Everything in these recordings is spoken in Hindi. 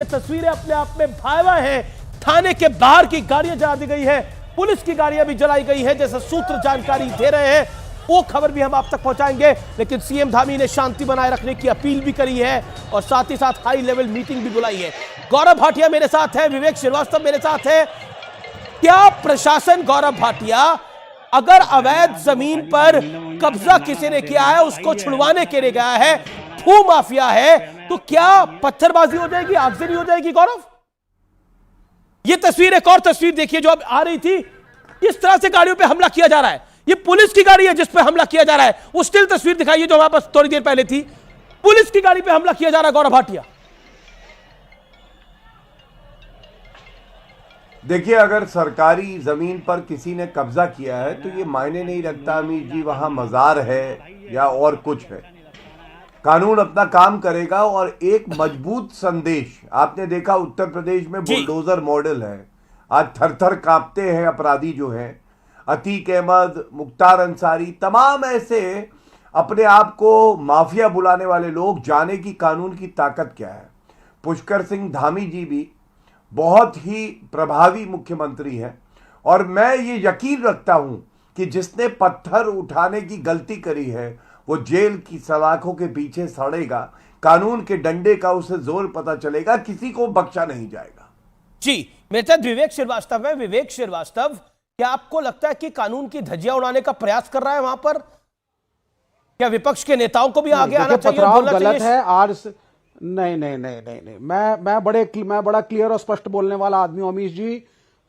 तस्वीरें अपने आप में भयावह है। थाने के बाहर की गाड़ियां जला दी गई है, पुलिस की गाड़ियां भी जलाई गई है, जैसे सूत्र जानकारी दे रहे हैं। वो खबर भी हम आप तक पहुंचाएंगे। लेकिन सीएम धामी ने शांति बनाए रखने की अपील भी करी है और साथ ही साथ हाई लेवल मीटिंग भी बुलाई है। गौरव भाटिया मेरे साथ है, विवेक श्रीवास्तव मेरे साथ है। क्या प्रशासन, गौरव भाटिया, अगर अवैध जमीन पर कब्जा किसी ने किया है उसको छुड़वाने के लिए गया है, भू माफिया है, तो क्या पत्थरबाजी हो जाएगी, आगजनी हो जाएगी? गौरव, ये तस्वीर, एक और तस्वीर देखिए जो अब आ रही थी, किस तरह से गाड़ियों पे हमला किया जा रहा है। ये पुलिस की गाड़ी है जिस पे हमला किया जा रहा है। वो स्टिल तस्वीर दिखाइए जो हमारे पास थोड़ी देर पहले थी। पुलिस की गाड़ी पे हमला किया जा रहा है। गौरव भाटिया, देखिए, अगर सरकारी जमीन पर किसी ने कब्जा किया है तो ये मायने नहीं रखता अमीर जी वहां मजार है या और कुछ है। कानून अपना काम करेगा। और एक मजबूत संदेश आपने देखा, उत्तर प्रदेश में बुलडोजर मॉडल है। आज थर थर कांपते हैं अपराधी जो हैं, अतीक अहमद, मुख्तार अंसारी, तमाम ऐसे अपने आप को माफिया बुलाने वाले लोग। जाने की कानून की ताकत क्या है। पुष्कर सिंह धामी जी भी बहुत ही प्रभावी मुख्यमंत्री हैं और मैं ये यकीन रखता हूं कि जिसने पत्थर उठाने की गलती करी है वो जेल की सलाखों के पीछे सड़ेगा। कानून के डंडे का उसे जोर पता चलेगा, किसी को बख्शा नहीं जाएगा। जी, मेरे साथ विवेक श्रीवास्तव है। विवेक श्रीवास्तव, क्या आपको लगता है कि कानून की धज्जियां उड़ाने का प्रयास कर रहा है वहां पर? क्या विपक्ष के नेताओं को भी आगे आना चाहिए, बोलना गलत चाहिए? है आज नहीं नहीं नहीं नहीं नहीं मैं बड़ा क्लियर और स्पष्ट बोलने वाला आदमी हूं अमीश जी।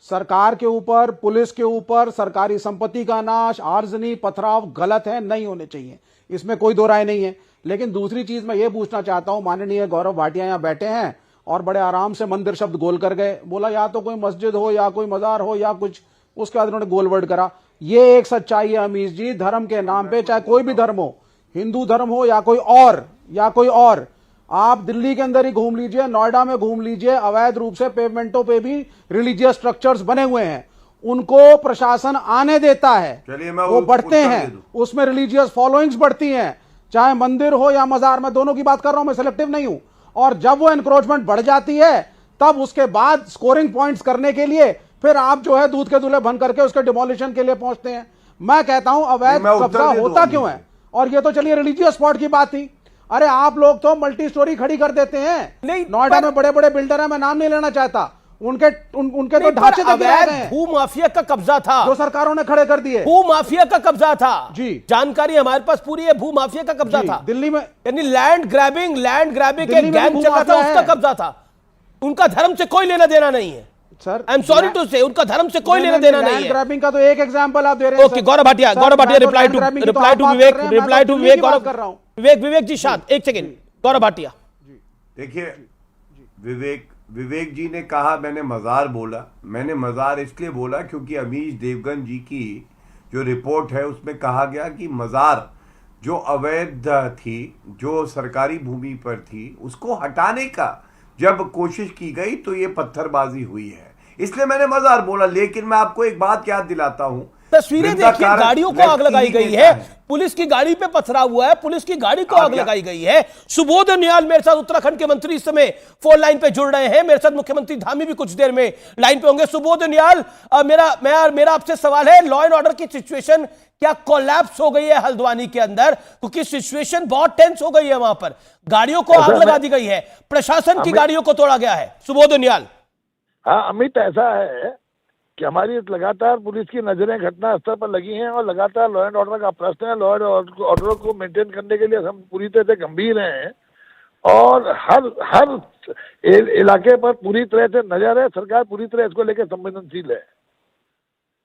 सरकार के ऊपर, पुलिस के ऊपर सरकारी संपत्ति का नाश, आर्जनी, पथराव गलत है, नहीं होने चाहिए, इसमें कोई दो राय नहीं है। लेकिन दूसरी चीज मैं ये पूछना चाहता हूं, माननीय गौरव भाटिया यहां बैठे हैं और बड़े आराम से मंदिर शब्द गोल कर गए, बोला या तो कोई मस्जिद हो या कोई मजार हो या कुछ, उसके बाद उन्होंने गोल वर्ड करा। ये एक सच्चाई है अमीश जी, धर्म के नाम पे, चाहे कोई भी धर्म हो, हिंदू धर्म हो या कोई और, आप दिल्ली के अंदर ही घूम लीजिए, नोएडा में घूम लीजिए, अवैध रूप से पेवमेंटों पे भी रिलीजियस स्ट्रक्चर्स बने हुए हैं, उनको प्रशासन आने देता है, वो बढ़ते हैं, उसमें रिलीजियस फॉलोइंग्स बढ़ती हैं, चाहे मंदिर हो या मजार, मैं दोनों की बात कर रहा हूं, मैं सिलेक्टिव नहीं हूं। और जब वो एनक्रोचमेंट बढ़ जाती है तब उसके बाद स्कोरिंग पॉइंट्स करने के लिए फिर आप जो है दूध के दूल्हे बन करके उसके डिमोलिशन के लिए पहुंचते हैं। मैं कहता हूं अवैध कब्जा होता क्यों है? और ये तो चलिए रिलीजियस स्पॉट की बात थी, अरे आप लोग तो मल्टी स्टोरी खड़ी कर देते हैं। नोएडा में बड़े बड़े बिल्डर हैं, मैं नाम नहीं लेना चाहता, उनके तो ढांचे भू माफिया का कब्जा था जो सरकारों ने खड़े कर दिए। भू माफिया का कब्जा था जी, जानकारी हमारे पास पूरी है। भू माफिया का कब्जा था दिल्ली में, यानी लैंड ग्रैबिंग एक गैंग चल रहा था, उसका कब्जा था। उनका धर्म से कोई लेना देना नहीं है sir, I am sorry to say, उनका धर्म से कोई लेना देना नहीं है। ग्रैबिंग का तो एक एग्जांपल आप दे रहे हैं। Okay, Gaurav Bhatia reply to Vivek, Gaurav कर रहा हूं। विवेक जी शांत, एक सेकंड। गौरव भाटिया, देखिए, विवेक जी ने कहा मैंने मजार बोला। मैंने मजार इसलिए बोला क्योंकि अमीश देवगन जी की जो रिपोर्ट है उसमें कहा गया कि मजार जो अवैध थी, जो सरकारी भूमि पर थी, उसको हटाने का जब कोशिश की गई तो ये पत्थरबाजी हुई है, इसलिए मैंने मजार बोला। लेकिन मैं आपको एक बात याद दिलाता हूं, तस्वीरें देखिए, गाड़ियों को आग लगाई गई है, पुलिस की गाड़ी पे पथराव हुआ है, पुलिस की गाड़ी को आग लगाई गई है। सुबोध नियाल मेरे साथ, उत्तराखंड के मंत्री, इस समय फोन लाइन पे जुड़ रहे हैं। मेरे साथ मुख्यमंत्री धामी भी कुछ देर में लाइन पे होंगे। सुबोध नियाल, मेरा आपसे सवाल है, लॉ एंड ऑर्डर की सिचुएशन क्या कोलैप्स हो गई है हल्द्वानी के अंदर? क्योंकि सिचुएशन बहुत टेंस हो गई है वहां पर, गाड़ियों को आग लगा दी गई है, प्रशासन की गाड़ियों को तोड़ा गया है। सुबोध नियाल। हाँ अमित, ऐसा है कि हमारी लगातार पुलिस की नजरें घटना स्थल पर लगी हैं और लगातार लॉ एंड ऑर्डर का प्रश्न है। लॉ एंड ऑर्डर को मेंटेन करने के लिए हम पूरी तरह से गंभीर हैं और हर इलाके पर पूरी तरह से नजर है। सरकार पूरी तरह इसको लेकर संवेदनशील है।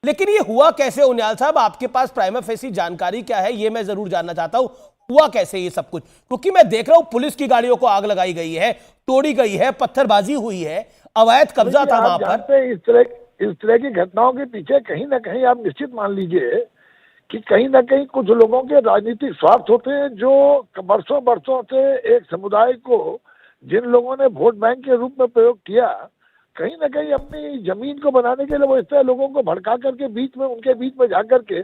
लेकिन ये हुआ कैसे उनियाल साहब? आपके पास प्राइमा फेसी जानकारी क्या है, ये मैं जरूर जानना चाहता हूं। हुआ कैसे ये सब कुछ? क्योंकि मैं देख रहा हूं पुलिस की गाड़ियों को आग लगाई गई है, तोड़ी गई है, पत्थरबाजी हुई है, अवैध कब्जा था वहां पर। इस तरह की घटनाओं के पीछे कहीं ना कहीं आप निश्चित मान लीजिए कि कहीं ना कहीं कुछ लोगों के राजनीतिक स्वार्थ होते हैं, जो बरसों से एक समुदाय को, जिन लोगों ने वोट बैंक के रूप में प्रयोग किया, कहीं ना कहीं अपनी जमीन को बनाने के लिए वो इस तरह लोगों को भड़का करके उनके बीच में जाकर के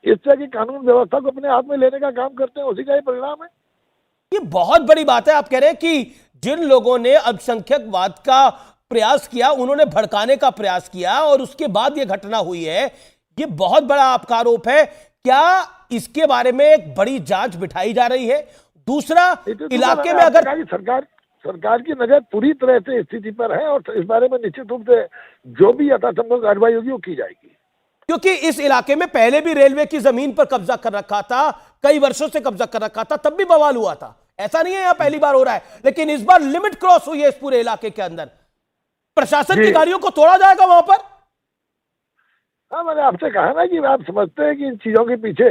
इस तरह की कानून व्यवस्था को अपने हाथ में लेने का काम करते हैं। उसी का ही परिणाम है। ये बहुत बड़ी बात है। आप कह रहे हैं कि जिन लोगों ने अल्पसंख्यकवाद का प्रयास किया, उन्होंने भड़काने का प्रयास किया और उसके बाद यह घटना हुई है, ये बहुत बड़ा आपका आरोप है। क्या इसके बारे में एक बड़ी जांच बिठाई जा रही है? दूसरा, इलाके में अगर सरकार की नजर पूरी तरह से स्थिति पर है और इस बारे में निश्चित रूप से जो भी यथासंभव कार्रवाई होगी वो की जाएगी, क्योंकि इस इलाके में पहले भी रेलवे की जमीन पर कब्जा कर रखा था, कई वर्षों से कब्जा कर रखा था, तब भी बवाल हुआ था। ऐसा नहीं है यहां पहली बार हो रहा है, लेकिन इस बार लिमिट क्रॉस हुई है इस पूरे इलाके के अंदर। प्रशासन की गाड़ियों को तोड़ा जाएगा वहां पर। हाँ, मैंने आपसे कहा ना कि आप समझते हैं कि इन चीजों के पीछे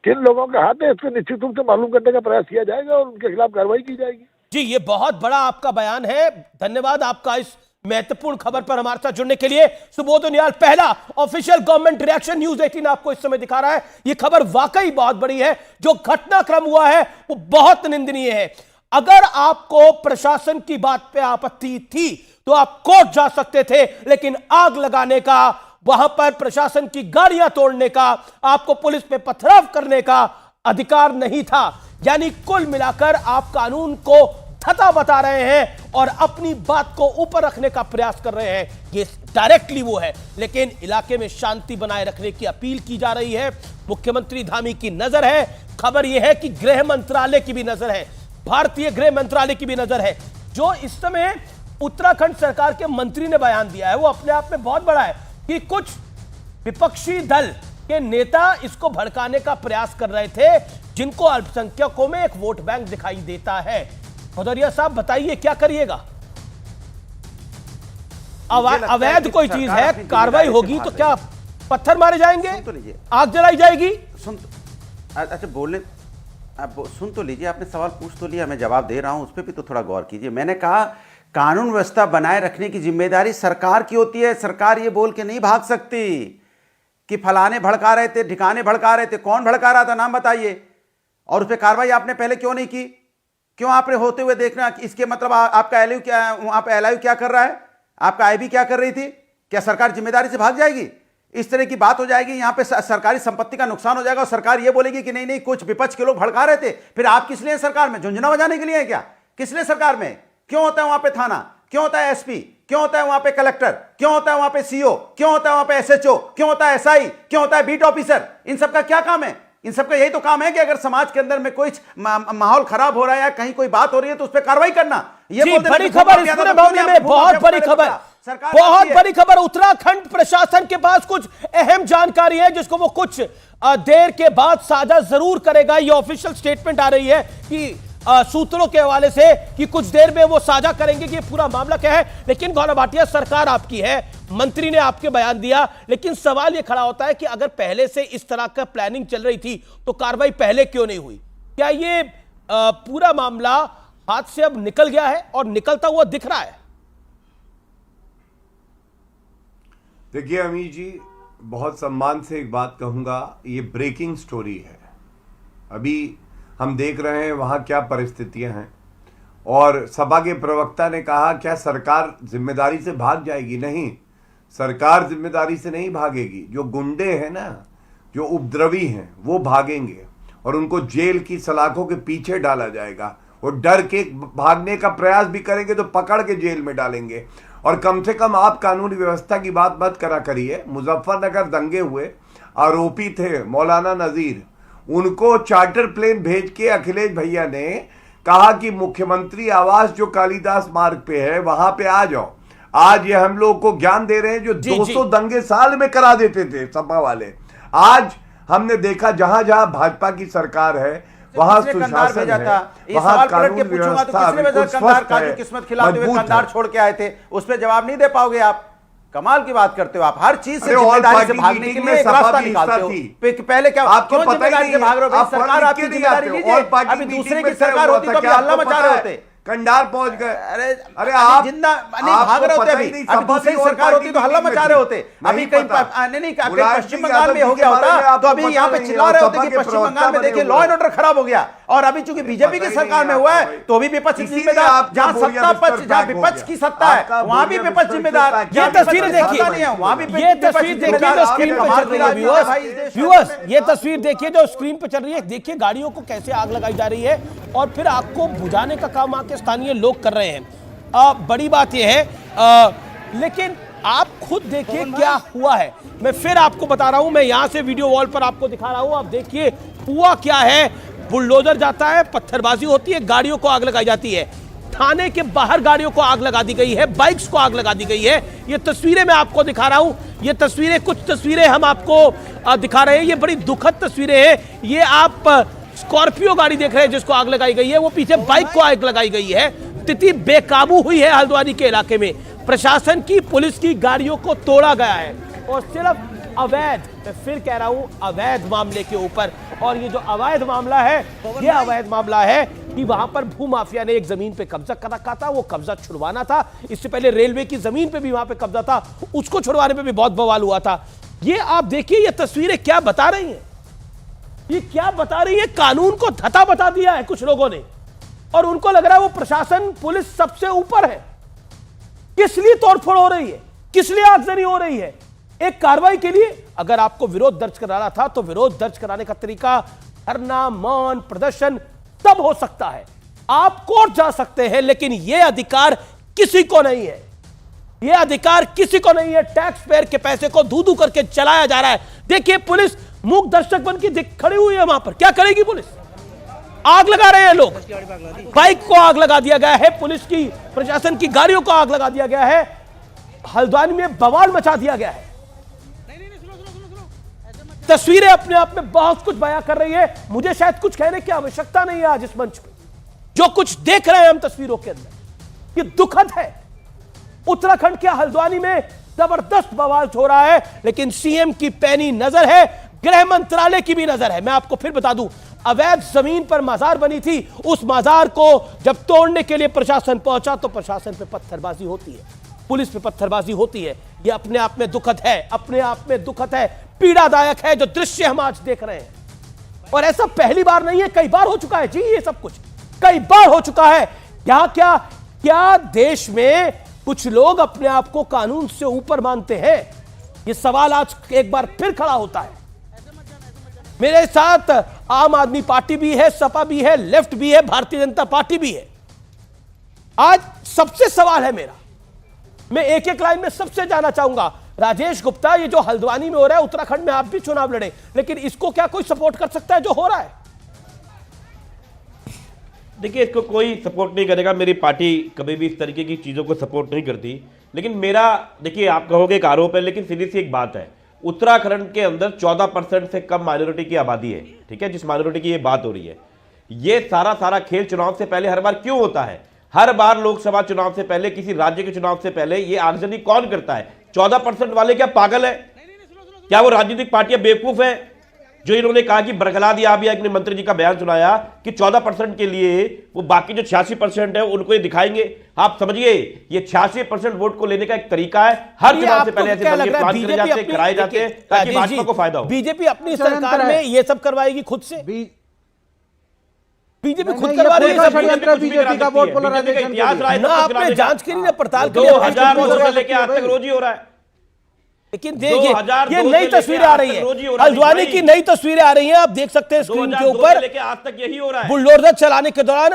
किन लोगों का हाथ है, इसको निश्चित रूप से मालूम करने का प्रयास किया जाएगा और उनके खिलाफ कार्रवाई की जाएगी। जी, ये बहुत बड़ा आपका बयान है। धन्यवाद आपका इस महत्वपूर्ण खबर पर हमारे साथ जुड़ने के लिए। सुबोध उनियाल, पहला ऑफिशियल गवर्नमेंट रिएक्शन न्यूज 18 आपको इस समय दिखा रहा है। ये खबर वाकई बहुत बड़ी है। जो घटनाक्रम हुआ है वो बहुत निंदनीय है। अगर आपको प्रशासन की बात पे आपत्ति थी तो आप कोर्ट जा सकते थे, लेकिन आग लगाने का, वहां पर प्रशासन की गाड़ियां तोड़ने का, आपको पुलिस पे पथराव करने का अधिकार नहीं था। यानी कुल मिलाकर आप कानून को थता बता रहे हैं और अपनी बात को ऊपर रखने का प्रयास कर रहे हैं। ये डायरेक्टली वो है, लेकिन इलाके में शांति बनाए रखने की अपील की जा रही है। मुख्यमंत्री धामी की नजर है। खबर यह है कि गृह मंत्रालय की भी नजर है, भारतीय गृह मंत्रालय की भी नजर है। जो इस समय उत्तराखंड सरकार के मंत्री ने बयान दिया है वो अपने आप में बहुत बड़ा है कि कुछ विपक्षी दल के नेता इसको भड़काने का प्रयास कर रहे थे, जिनको अल्पसंख्यकों में एक वोट बैंक दिखाई देता है। भदौरिया साहब, बताइए क्या करिएगा? अवैध कोई चीज है, कार्रवाई होगी तो क्या पत्थर मारे जाएंगे, आग जलाई जाएगी? अच्छा, बोलने आप सुन तो लीजिए, आपने सवाल पूछ तो लिया, मैं जवाब दे रहा हूं, उस पर भी तो थोड़ा गौर कीजिए। मैंने कहा कानून व्यवस्था बनाए रखने की जिम्मेदारी सरकार की होती है। सरकार ये बोल के नहीं भाग सकती कि फलाने भड़का रहे थे, ढिकाने भड़का रहे थे। कौन भड़का रहा था, नाम बताइए, और उस पर कार्रवाई आपने पहले क्यों नहीं की? क्यों आपने होते हुए देखना? इसके मतलब आपका एलयू क्या, आप एलयू क्या कर रहा है, आपका आईबी क्या कर रही थी? क्या सरकार जिम्मेदारी से भाग जाएगी? इस तरह की बात हो जाएगी, यहां पे सरकारी संपत्ति का नुकसान हो जाएगा और सरकार ये बोलेगी कि नहीं नहीं, कुछ विपक्ष के लोग भड़का रहे थे। फिर आप किस लिए सरकार में, झुंझुना बजाने के लिए है क्या? किस लिए सरकार में? क्यों होता है वहां पे थाना, क्यों होता है एसपी, क्यों होता है वहां पे कलेक्टर, क्यों होता है वहां पे सीओ, क्यों होता है वहां पे एसएचओ, क्यों होता है एसआई, क्यों होता है बीट ऑफिसर? इन सब का क्या काम है? इन सब का यही तो काम है कि अगर समाज के अंदर में कोई माहौल खराब हो रहा है या कहीं कोई बात हो रही है तो उस पर कार्रवाई करना। ये बड़ी खबर इस पूरे मामले में, बहुत बड़ी खबर, बहुत बड़ी खबर। उत्तराखंड प्रशासन के पास कुछ अहम जानकारी है जिसको वो कुछ देर के बाद साझा जरूर करेगा। ये ऑफिशियल स्टेटमेंट आ रही है कि सूत्रों के हवाले से कि कुछ देर में वो साझा करेंगे कि पूरा मामला क्या है। लेकिन गौरव भाटिया, सरकार आपकी है, मंत्री ने आपके बयान दिया, लेकिन सवाल ये खड़ा होता है कि अगर पहले से इस तरह का प्लानिंग चल रही थी तो कार्रवाई पहले क्यों नहीं हुई? क्या ये पूरा मामला हाथ से अब निकल गया है और निकलता हुआ दिख रहा है? देखिए अमीश जी, बहुत सम्मान से एक बात कहूंगा, ये ब्रेकिंग स्टोरी है। अभी हम देख रहे हैं वहां क्या परिस्थितियां हैं और सभा के प्रवक्ता ने कहा क्या सरकार जिम्मेदारी से भाग जाएगी? नहीं, सरकार जिम्मेदारी से नहीं भागेगी। जो गुंडे हैं ना, जो उपद्रवी हैं, वो भागेंगे और उनको जेल की सलाखों के पीछे डाला जाएगा। वो डर के भागने का प्रयास भी करेंगे तो पकड़ के जेल में डालेंगे। और कम से कम आप कानूनी व्यवस्था की बात मत करा करिए। मुजफ्फरनगर दंगे हुए, आरोपी थे मौलाना नजीर, उनको चार्टर प्लेन भेज के अखिलेश भैया ने कहा कि मुख्यमंत्री आवास जो कालिदास मार्ग पे है वहां पे आ जाओ। आज ये हम लोग को ज्ञान दे रहे हैं जो 200 दंगे साल में करा देते थे सपा वाले। आज हमने देखा जहां जहां भाजपा की सरकार है वहां सुशासन है, वहां कानून व्यवस्था किस्मत खिलाते हुए कंधार छोड़ के आए थे, उस पर जवाब नहीं दे पाओगे आप? कमाल की बात करते हो आप, हर चीज से जिम्मेदारी से भागने के लिए एक रास्ता निकालते हो। पहले क्या आपको पता ही नहीं, भाग रहे हो? सरकार आपकी जिम्मेदारी लीजिए। अभी दूसरे की सरकार होती तो अभी हल्ला मचा रहे होते, कंडार पहुंच गए। अरे आप जिंदा नहीं भाग रहे होते, अभी दूसरी सरकार होती तो हल्ला मचा रहे होते। अभी कहीं नहीं पश्चिम बंगाल में हो गया होता तो अभी यहाँ पे चिल्ला रहे होते कि पश्चिम बंगाल में देखिए लॉ एंड ऑर्डर खराब हो गया, और अभी चूंकि बीजेपी की सरकार में हुआ है तो भी विपक्ष जिम्मेदार, जहां सत्ता पक्ष, जहां विपक्ष की सत्ता है वहां भी विपक्ष जिम्मेदार। ये तस्वीर देखिए, वहां भी ये तस्वीर देखिए जो स्क्रीन पे चल रही है व्यूअर्स, ये तस्वीर देखिए जो स्क्रीन पे चल रही है। देखिए गाड़ियों को कैसे आग लगाई जा रही है और फिर आग को बुझाने का काम आके स्थानीय लोग कर रहे हैं। बड़ी बात यह है, लेकिन आप खुद देखिए क्या हुआ है। मैं फिर आपको बता रहा हूं, मैं यहां से वीडियो वॉल पर आपको दिखा रहा हूं। आप देखिए हुआ क्या है, बुलडोजर जाता है, पत्थरबाजी होती है, गाड़ियों को आग लगाई जाती है। थाने के बाहर गाड़ियों को आग लगा दी गई है, बाइक्स को आग लगा दी गई है। ये तस्वीरें मैं आपको दिखा रहा हूं, ये तस्वीरें, कुछ तस्वीरें हम आपको दिखा रहे हैं। ये बड़ी दुखद तस्वीरें हैं। ये आप स्कॉर्पियो गाड़ी देख रहे हैं जिसको आग लगाई गई है, वो पीछे बाइक को आग लगाई गई है। स्थिति बेकाबू हुई है हल्द्वानी के इलाके में। प्रशासन की, पुलिस की गाड़ियों को तोड़ा गया है और सिर्फ अवैध, मैं फिर कह रहा हूं अवैध मामले के ऊपर। और ये जो अवैध मामला है, ये अवैध मामला है कि वहां पर भूमाफिया ने एक जमीन पे कब्जा कर रखा था, वो कब्जा छुड़वाना था। इससे पहले रेलवे की जमीन पे भी वहां पे कब्जा था, उसको छुड़वाने पे भी बहुत बवाल हुआ था। ये आप देखिए, ये तस्वीरें क्या बता रही हैं, ये क्या बता रही है। कानून को धता बता दिया है कुछ लोगों ने और उनको लग रहा है वो प्रशासन, पुलिस सबसे ऊपर है। किस लिए तोड़फोड़ हो रही है, किस लिए आगजनी हो रही है? एक कार्रवाई के लिए। अगर आपको विरोध दर्ज कराना था तो विरोध दर्ज कराने का तरीका धरना, मौन प्रदर्शन तब हो सकता है, आप कोर्ट जा सकते हैं, लेकिन यह अधिकार किसी को नहीं है। यह अधिकार किसी को नहीं है। टैक्स पेयर के पैसे को धू धू करके चलाया जा रहा है। देखिए पुलिस मूक दर्शक बन के खड़ी हुई है वहां पर। क्या करेगी पुलिस? आग लगा रहे हैं लोग, बाइक को आग लगा दिया गया है, पुलिस की, प्रशासन की गाड़ियों को आग लगा दिया गया है। हल्द्वानी में बवाल मचा दिया गया है। तस्वीरें अपने आप में बहुत कुछ बयां कर रही है। मुझे शायद कुछ कहने की आवश्यकता नहीं है आज इस मंच पे। जो कुछ देख रहे हैं हम तस्वीरों के अंदर, ये दुखद है। उत्तराखंड के हल्द्वानी में जबरदस्त बवाल हो रहा है, लेकिन सीएम की पैनी नजर है, गृह मंत्रालय की भी नजर है। मैं आपको फिर बता दूं, अवैध जमीन पर मजार बनी थी, उस मजार को जब तोड़ने के लिए प्रशासन पहुंचा तो प्रशासन पे पत्थरबाजी होती है, पुलिस पे पत्थरबाजी होती है। यह अपने आप में दुखद है, अपने आप में दुखद है, पीड़ादायक है जो दृश्य हम आज देख रहे हैं। और ऐसा पहली बार नहीं है, कई बार हो चुका है जी, ये सब कुछ कई बार हो चुका है। यहां क्या देश में कुछ लोग अपने आप को कानून से ऊपर मानते हैं? यह सवाल आज एक बार फिर खड़ा होता है। मेरे साथ आम आदमी पार्टी भी है, सपा भी है, लेफ्ट भी है, भारतीय जनता पार्टी भी है। आज सबसे सवाल है मेरा, मैं एक एक लाइन में सबसे जानना चाहूंगा। राजेश गुप्ता, ये जो हल्द्वानी में हो रहा है, उत्तराखंड में आप भी चुनाव लड़े, लेकिन इसको क्या कोई सपोर्ट कर सकता है जो हो रहा है? देखिए, इसको कोई सपोर्ट नहीं करेगा। मेरी पार्टी कभी भी इस तरीके की चीज़ों को सपोर्ट नहीं करती। लेकिन मेरा, देखिए, आप कहोगे एक आरोप है, लेकिन सीधी सी एक बात है, उत्तराखंड के अंदर 14% से कम माइनॉरिटी की आबादी है। ठीक है, जिस माइनॉरिटी की ये बात हो रही है, ये सारा खेल चुनाव से पहले हर बार क्यों होता है? हर बार लोकसभा चुनाव से पहले, किसी राज्य के चुनाव से पहले ये आगजनी कौन करता है? 14% वाले क्या पागल है? क्या वो राजनीतिक पार्टियां बेवकूफ है जो इन्होंने कहा कि बरगला दिया? अभी एक ने मंत्री जी का बयान सुनाया कि 14% के लिए वो बाकी जो 86% है उनको ये दिखाएंगे। आप समझिए, ये 86% वोट को लेने का एक तरीका है। हर चुनाव से पहले ऐसे प्लान करे जाते हैं, कराए जाते हैं ताकि भाजपा को फायदा हो। बीजेपी अपनी सरकार में ये सब करवाएगी खुद से? बीजेपी खुद करवा रही है। बीजेपी का वोट पोलराइजेशन ना आपने जांच करी, ना पड़ताल करी। 2000 से लेकर आज तक रोज ही हो रहा है। लेकिन देखिए, ये नई तस्वीरें आ रही है, हल्द्वानी की नई तस्वीरें आ रही हैं। आप देख सकते हैं स्क्रीन के ऊपर, आज तक यही हो रहा है। बुलडोजर चलाने के दौरान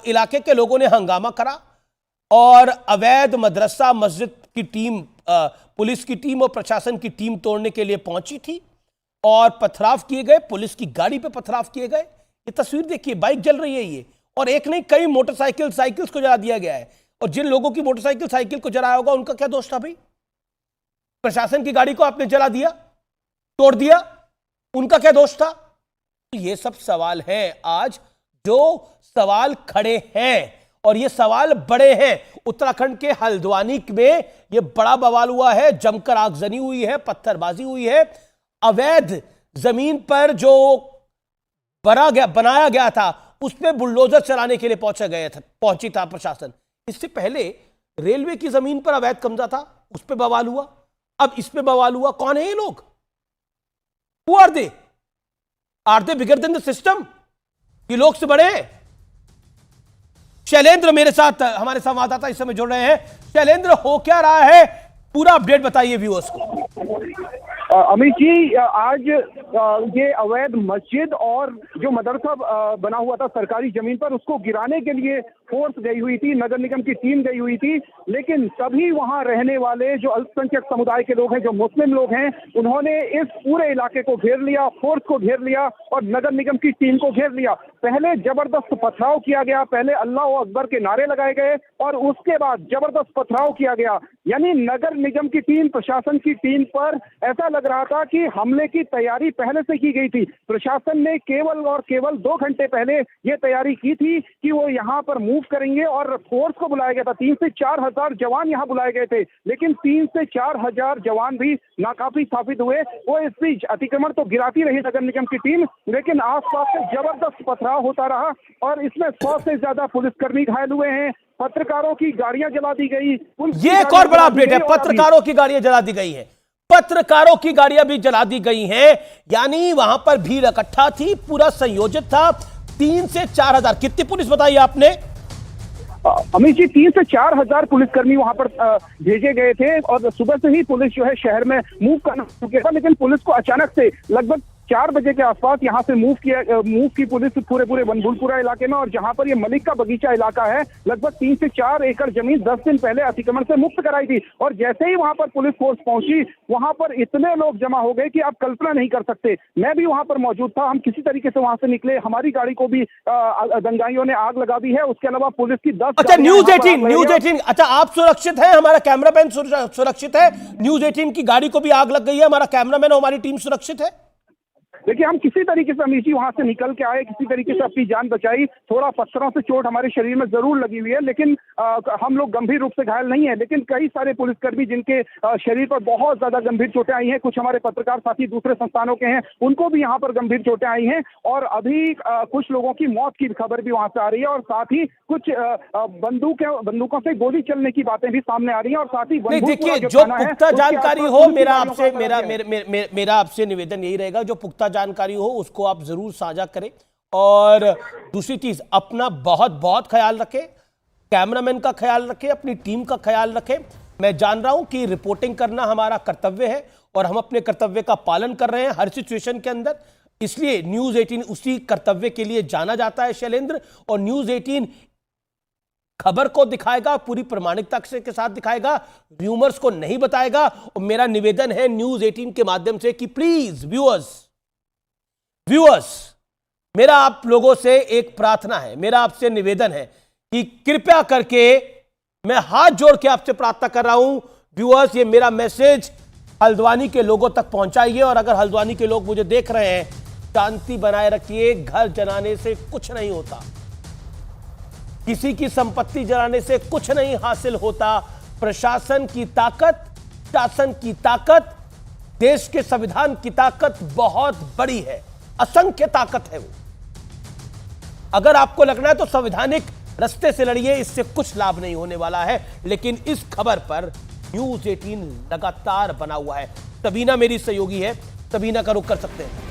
इलाके के लोगों ने हंगामा करा और अवैध मदरसा मस्जिद की टीम, पुलिस की टीम और प्रशासन की टीम तोड़ने के लिए पहुंची थी और पथराव किए गए, पुलिस की गाड़ी पे पथराव किए गए। ये तस्वीर देखिए, बाइक जल रही है ये, और एक नहीं कई मोटरसाइकिल साइकिल्स को जला दिया गया है। और जिन लोगों की मोटरसाइकिल साइकिल को जलाया होगा उनका क्या दोष था भाई? प्रशासन की गाड़ी को आपने जला दिया, तोड़ दिया, उनका क्या दोष था? तो ये सब सवाल हैं आज, जो सवाल खड़े हैं और ये सवाल बड़े हैं। उत्तराखंड के हल्द्वानी में ये बड़ा बवाल हुआ है, जमकर आगजनी हुई है, पत्थरबाजी हुई है। अवैध जमीन पर जो बनाया गया था उसमें बुलडोजर चलाने के लिए पहुंची था प्रशासन। इससे पहले रेलवे की जमीन पर अवैध कब्जा था, उस पर बवाल हुआ, अब इस पे बवाल हुआ। कौन है ये लोग? Who are they? Are they bigger than the system? ये लोग से बड़े। शैलेंद्र मेरे साथ, हमारे संवाददाता इस समय जुड़ रहे हैं। शैलेंद्र, हो क्या रहा है, पूरा अपडेट बताइए व्यूअर्स को। अमित जी, आज ये अवैध मस्जिद और जो मदरसा बना हुआ था सरकारी जमीन पर, उसको गिराने के लिए फोर्स गई हुई थी, नगर निगम की टीम गई हुई थी। लेकिन तभी वहां रहने वाले जो अल्पसंख्यक समुदाय के लोग हैं, जो मुस्लिम लोग हैं, उन्होंने इस पूरे इलाके को घेर लिया, फोर्स को घेर लिया और नगर निगम की टीम को घेर लिया। पहले जबरदस्त पथराव किया गया, पहले अल्लाह अकबर के नारे लगाए गए और उसके बाद जबरदस्त पथराव किया गया। यानी नगर निगम की टीम, प्रशासन की टीम पर ऐसा लग रहा था कि हमले की तैयारी पहले से की गई थी। प्रशासन ने केवल और केवल 2 घंटे पहले ये तैयारी की थी कि वो यहाँ पर मूव करेंगे और फोर्स को बुलाया गया था। 3 से 4 हजार जवान यहाँ बुलाए गए थे, लेकिन 3 से 4 हजार जवान भी नाकाफी साबित हुए। वो इस बीच अतिक्रमण तो गिराती रही नगर निगम की टीम, लेकिन आसपास से जबरदस्त पथराव होता रहा और इसमें 100 से ज्यादा पुलिसकर्मी घायल हुए हैं। पत्रकारों की गाड़ियां जला दी गई। ये एक और बड़ा अपडेट है, पत्रकारों की गाड़ियां जला दी गई है। पत्रकारों की गाड़ियां भी जला दी गई हैं। यानी वहां पर भीड़ इकट्ठा थी, पूरा संयोजित था। 3 से 4 हजार, कितनी पुलिस बताई आपने? अमित जी, 3 से 4 हजार पुलिसकर्मी वहां पर भेजे गए थे और सुबह से ही पुलिस जो है शहर में मूव करना शुरू किया था। लेकिन पुलिस को अचानक से लगभग 4 बजे के आसपास यहाँ से मूव की पुलिस पूरे बनभूलपुरा इलाके में, और जहाँ पर ये मलिक का बगीचा इलाका है, लगभग 3 से 4 एकड़ जमीन 10 दिन पहले अतिक्रमण से मुक्त कराई थी। और जैसे ही वहां पर पुलिस फोर्स पहुंची, वहां पर इतने लोग जमा हो गए कि आप कल्पना नहीं कर सकते। मैं भी वहां पर मौजूद था। हम किसी तरीके से वहां से निकले। हमारी गाड़ी को भी दंगाइयों ने आग लगा दी है। उसके अलावा पुलिस की 10 अच्छा, न्यूज 18, अच्छा आप सुरक्षित हैं, हमारा कैमरामैन सुरक्षित है, न्यूज 18 की गाड़ी को भी आग लग गई है, हमारा कैमरामैन और हमारी टीम सुरक्षित है? देखिए, हम किसी तरीके से अमीर जी वहां से निकल के आए, किसी तरीके से अपनी जान बचाई। थोड़ा पत्थरों से चोट हमारे शरीर में जरूर लगी हुई है, लेकिन हम लोग गंभीर रूप से घायल नहीं है। लेकिन कई सारे पुलिसकर्मी जिनके शरीर पर बहुत ज्यादा गंभीर चोटें आई हैं, कुछ हमारे पत्रकार साथी दूसरे संस्थानों के हैं, उनको भी यहाँ पर गंभीर चोटें आई हैं। और अभी कुछ लोगों की मौत की खबर भी वहां से आ रही है और साथ ही कुछ बंदूकों से गोली चलने की बातें भी सामने आ रही है। और साथ ही देखिए, जो पुख्ता जानकारी हो, मेरा आपसे निवेदन यही रहेगा, जो पुख्ता जानकारी हो उसको आप जरूर साझा करें। और दूसरी चीज, अपना बहुत बहुत ख्याल रखें, कैमरामैन का ख्याल रखें, अपनी टीम का ख्याल रखें। मैं जान रहा हूं कि रिपोर्टिंग करना हमारा कर्तव्य है और हम अपने कर्तव्य का पालन कर रहे हैं हर सिचुएशन के अंदर, इसलिए न्यूज 18 उसी कर्तव्य के लिए जाना जाता है शैलेंद्र। और न्यूज 18 खबर को दिखाएगा, पूरी प्रामाणिकता के साथ दिखाएगा, र्यूमर्स को नहीं बताएगा। और मेरा निवेदन है न्यूज 18 के माध्यम से कि प्लीज व्यूअर्स, मेरा आप लोगों से एक प्रार्थना है, मेरा आपसे निवेदन है कि कृपया करके, मैं हाथ जोड़ के आपसे प्रार्थना कर रहा हूं व्यूअर्स, ये मेरा मैसेज हल्द्वानी के लोगों तक पहुंचाइए। और अगर हल्द्वानी के लोग मुझे देख रहे हैं, शांति बनाए रखिए। घर जलाने से कुछ नहीं होता, किसी की संपत्ति जलाने से कुछ नहीं हासिल होता। प्रशासन की ताकत, शासन की ताकत, देश के संविधान की ताकत बहुत बड़ी है, असंख्य ताकत है वो। अगर आपको लगना है तो संवैधानिक रास्ते से लड़िए, इससे कुछ लाभ नहीं होने वाला है। लेकिन इस खबर पर न्यूज 18 लगातार बना हुआ है। सबीना मेरी सहयोगी है, सबीना का रुख कर सकते हैं।